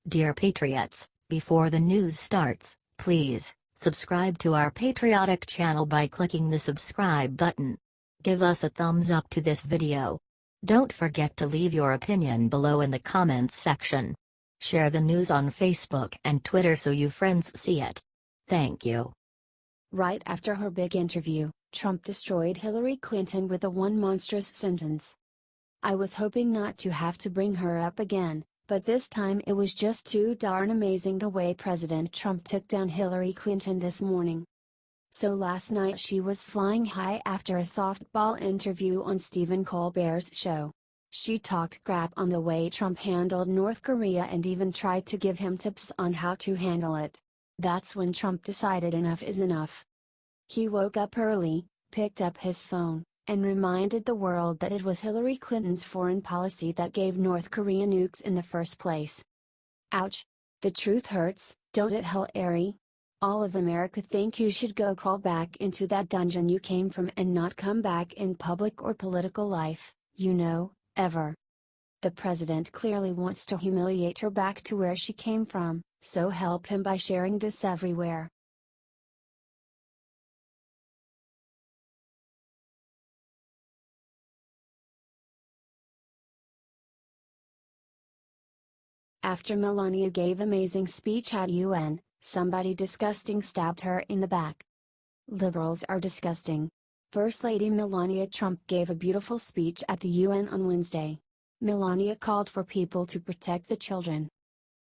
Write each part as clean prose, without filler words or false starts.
Dear Patriots, before the news starts, please subscribe to our patriotic channel by clicking the subscribe button. Give us a thumbs up to this video. Don't forget to leave your opinion below in the comments section. Share the news on Facebook and Twitter so your friends see it. Thank you. Right after her big interview, Trump destroyed Hillary Clinton with a one monstrous sentence. I was hoping not to have to bring her up again, but this time it was just too darn amazing the way President Trump took down Hillary Clinton this morning. So last night she was flying high after a softball interview on Stephen Colbert's show. She talked crap on the way Trump handled North Korea and even tried to give him tips on how to handle it. That's when Trump decided enough is enough. He woke up early, picked up his phone, and reminded the world that it was Hillary Clinton's foreign policy that gave North Korea nukes in the first place. Ouch! The truth hurts, don't it, Hell-ary? All of America think you should go crawl back into that dungeon you came from and not come back in public or political life, ever. The president clearly wants to humiliate her back to where she came from, so help him by sharing this everywhere. After Melania gave amazing speech at UN, somebody disgusting stabbed her in the back. Liberals are disgusting. First Lady Melania Trump gave a beautiful speech at the UN on Wednesday. Melania called for people to protect the children.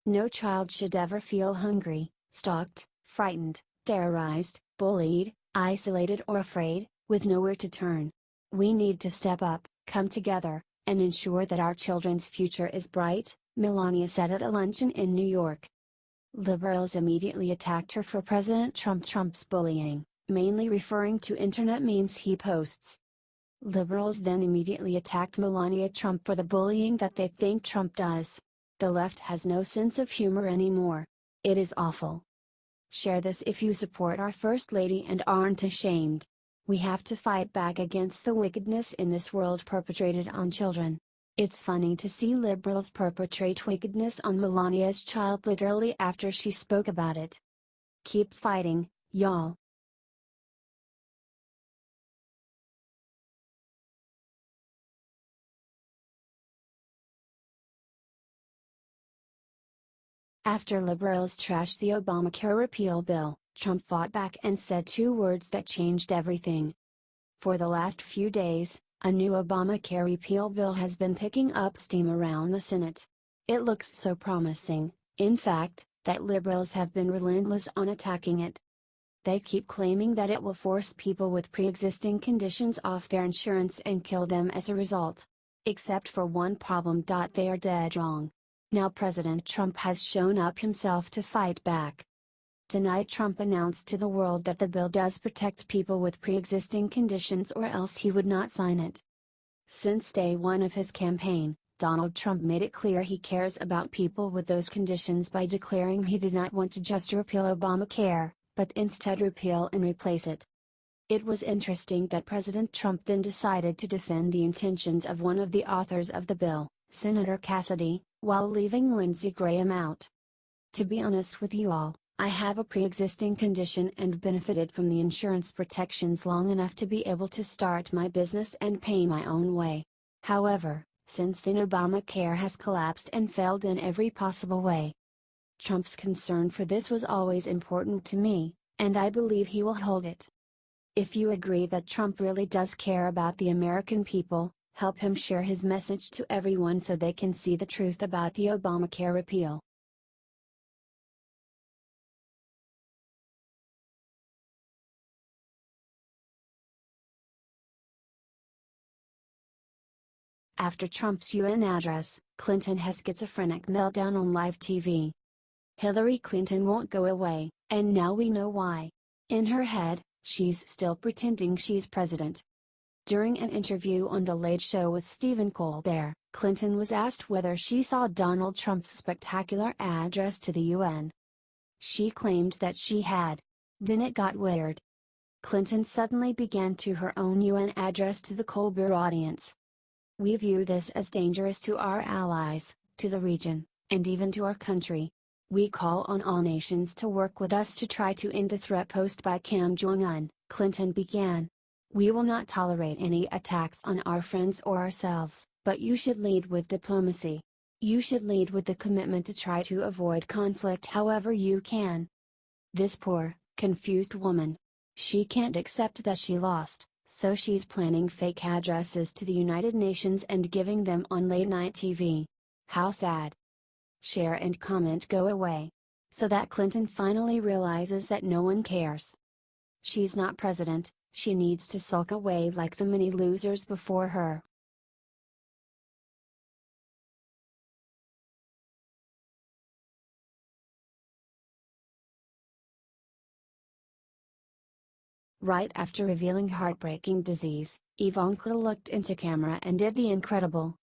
No child should ever feel hungry, stalked, frightened, terrorized, bullied, isolated or afraid, with nowhere to turn. We need to step up, come together, and ensure that our children's future is bright, Melania said at a luncheon in New York. Liberals immediately attacked her for President Trump's bullying, mainly referring to internet memes he posts. Liberals then immediately attacked Melania Trump for the bullying that they think Trump does. The left has no sense of humor anymore. It is awful. Share this if you support our First Lady and aren't ashamed. We have to fight back against the wickedness in this world perpetrated on children. It's funny to see liberals perpetrate wickedness on Melania's child literally after she spoke about it. Keep fighting, y'all. After liberals trashed the Obamacare repeal bill, Trump fought back and said two words that changed everything. For the last few days, a new Obamacare repeal bill has been picking up steam around the Senate. It looks so promising, in fact, that liberals have been relentless on attacking it. They keep claiming that it will force people with pre-existing conditions off their insurance and kill them as a result. Except for one problem. They are dead wrong. Now President Trump has shown up himself to fight back. Tonight Trump announced to the world that the bill does protect people with pre-existing conditions or else he would not sign it. Since day one of his campaign, Donald Trump made it clear he cares about people with those conditions by declaring he did not want to just repeal Obamacare, but instead repeal and replace it. It was interesting that President Trump then decided to defend the intentions of one of the authors of the bill, Senator Cassidy, while leaving Lindsey Graham out. To be honest with you all, I have a pre-existing condition and benefited from the insurance protections long enough to be able to start my business and pay my own way. However, since then Obamacare has collapsed and failed in every possible way. Trump's concern for this was always important to me, and I believe he will hold it. If you agree that Trump really does care about the American people, help him share his message to everyone so they can see the truth about the Obamacare repeal. After Trump's UN address, Clinton has schizophrenic meltdown on live TV. Hillary Clinton won't go away, and now we know why. In her head, she's still pretending she's president. During an interview on The Late Show with Stephen Colbert, Clinton was asked whether she saw Donald Trump's spectacular address to the UN. She claimed that she had. Then it got weird. Clinton suddenly began to her own UN address to the Colbert audience. We view this as dangerous to our allies, to the region, and even to our country. We call on all nations to work with us to try to end the threat posed by Kim Jong-un, Clinton began. We will not tolerate any attacks on our friends or ourselves, but you should lead with diplomacy. You should lead with the commitment to try to avoid conflict however you can. This poor, confused woman. She can't accept that she lost, so she's planning fake addresses to the United Nations and giving them on late-night TV. How sad. Share and comment go away. So that Clinton finally realizes that no one cares. She's not president, she needs to sulk away like the many losers before her. Right after revealing heartbreaking disease, Ivanka looked into camera and did the incredible.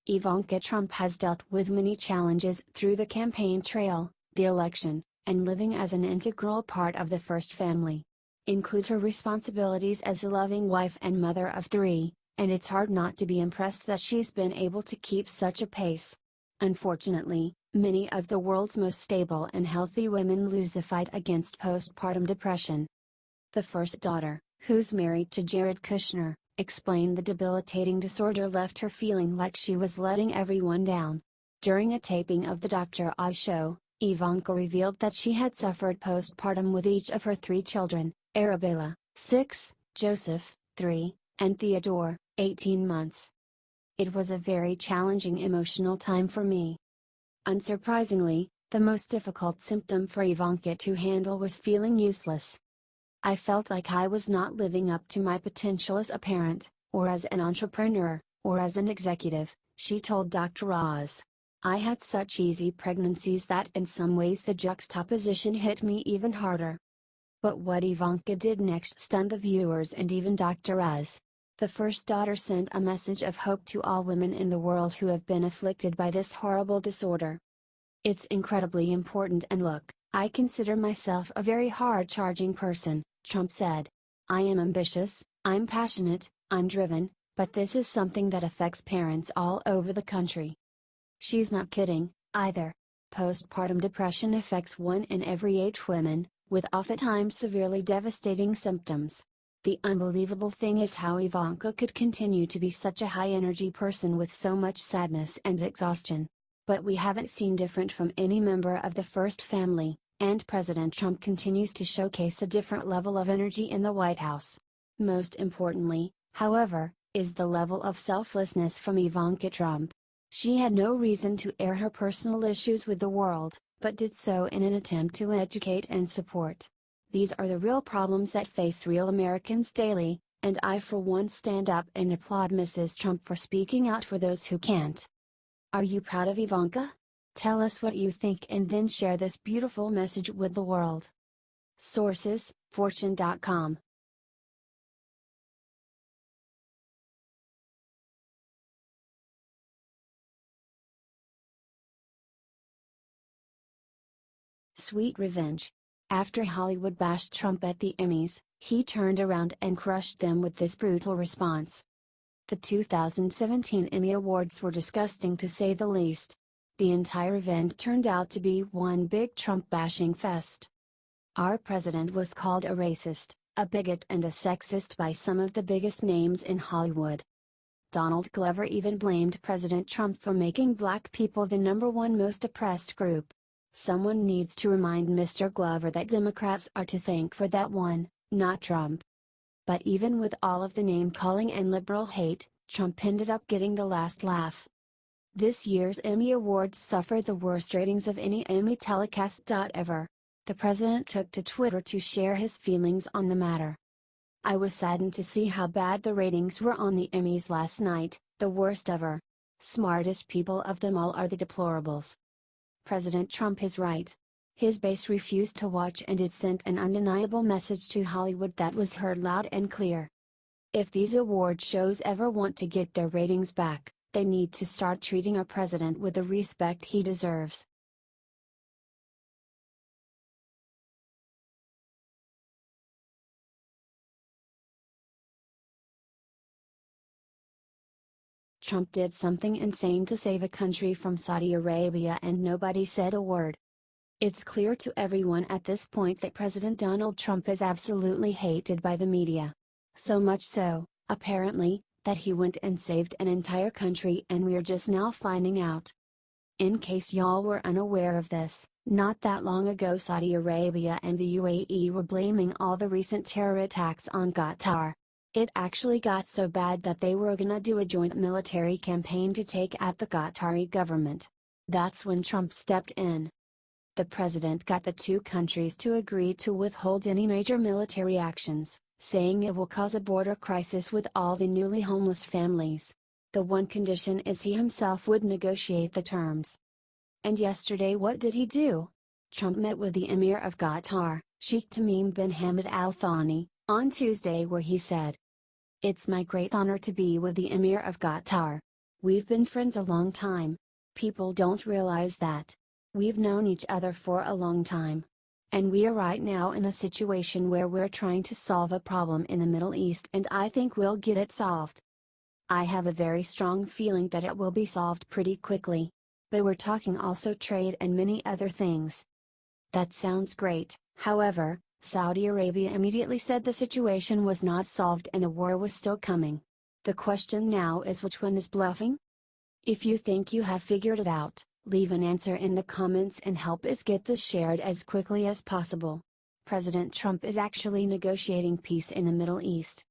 Ivanka Trump has dealt with many challenges through the campaign trail, the election, and living as an integral part of the first family. Include her responsibilities as a loving wife and mother of 3, and it's hard not to be impressed that she's been able to keep such a pace. Unfortunately, many of the world's most stable and healthy women lose the fight against postpartum depression. The first daughter, who's married to Jared Kushner, explained the debilitating disorder left her feeling like she was letting everyone down. During a taping of the Dr. Oz show, Ivanka revealed that she had suffered postpartum with each of her 3 children, Arabella, 6, Joseph, 3, and Theodore, 18 months. It was a very challenging emotional time for me. Unsurprisingly, the most difficult symptom for Ivanka to handle was feeling useless. I felt like I was not living up to my potential as a parent, or as an entrepreneur, or as an executive, she told Dr. Oz. I had such easy pregnancies that in some ways the juxtaposition hit me even harder. But what Ivanka did next stunned the viewers and even Dr. Oz. The first daughter sent a message of hope to all women in the world who have been afflicted by this horrible disorder. It's incredibly important, and look, I consider myself a very hard-charging person, Trump said. I am ambitious, I'm passionate, I'm driven, but this is something that affects parents all over the country. She's not kidding, either. Postpartum depression affects 1 in every 8 women, with oftentimes severely devastating symptoms. The unbelievable thing is how Ivanka could continue to be such a high-energy person with so much sadness and exhaustion. But we haven't seen different from any member of the first family, and President Trump continues to showcase a different level of energy in the White House. Most importantly, however, is the level of selflessness from Ivanka Trump. She had no reason to air her personal issues with the world, but did so in an attempt to educate and support. These are the real problems that face real Americans daily, and I for one stand up and applaud Mrs. Trump for speaking out for those who can't. Are you proud of Ivanka? Tell us what you think and then share this beautiful message with the world. Sources: Fortune.com. Sweet revenge. After Hollywood bashed Trump at the Emmys, he turned around and crushed them with this brutal response. The 2017 Emmy Awards were disgusting to say the least. The entire event turned out to be one big Trump-bashing fest. Our president was called a racist, a bigot and a sexist by some of the biggest names in Hollywood. Donald Glover even blamed President Trump for making black people the #1 most oppressed group. Someone needs to remind Mr. Glover that Democrats are to thank for that one, not Trump. But even with all of the name-calling and liberal hate, Trump ended up getting the last laugh. This year's Emmy Awards suffered the worst ratings of any Emmy telecast ever. The president took to Twitter to share his feelings on the matter. I was saddened to see how bad the ratings were on the Emmys last night, the worst ever. Smartest people of them all are the deplorables. President Trump is right. His base refused to watch, and it sent an undeniable message to Hollywood that was heard loud and clear. If these award shows ever want to get their ratings back, they need to start treating our president with the respect he deserves. Trump did something insane to save a country from Saudi Arabia and nobody said a word. It's clear to everyone at this point that President Donald Trump is absolutely hated by the media. So much so, apparently, that he went and saved an entire country and we're just now finding out. In case y'all were unaware of this, not that long ago Saudi Arabia and the UAE were blaming all the recent terror attacks on Qatar. It actually got so bad that they were gonna do a joint military campaign to take out the Qatari government. That's when Trump stepped in. The president got the two countries to agree to withhold any major military actions, saying it will cause a border crisis with all the newly homeless families. The one condition is he himself would negotiate the terms. And yesterday what did he do? Trump met with the Emir of Qatar, Sheikh Tamim bin Hamad Al Thani, on Tuesday where he said, "It's my great honor to be with the Emir of Qatar. We've been friends a long time. People don't realize that. We've known each other for a long time. And we are right now in a situation where we're trying to solve a problem in the Middle East and I think we'll get it solved. I have a very strong feeling that it will be solved pretty quickly. But we're talking also trade and many other things." That sounds great. However, Saudi Arabia immediately said the situation was not solved and a war was still coming. The question now is which one is bluffing? If you think you have figured it out, leave an answer in the comments and help us get this shared as quickly as possible. President Trump is actually negotiating peace in the Middle East.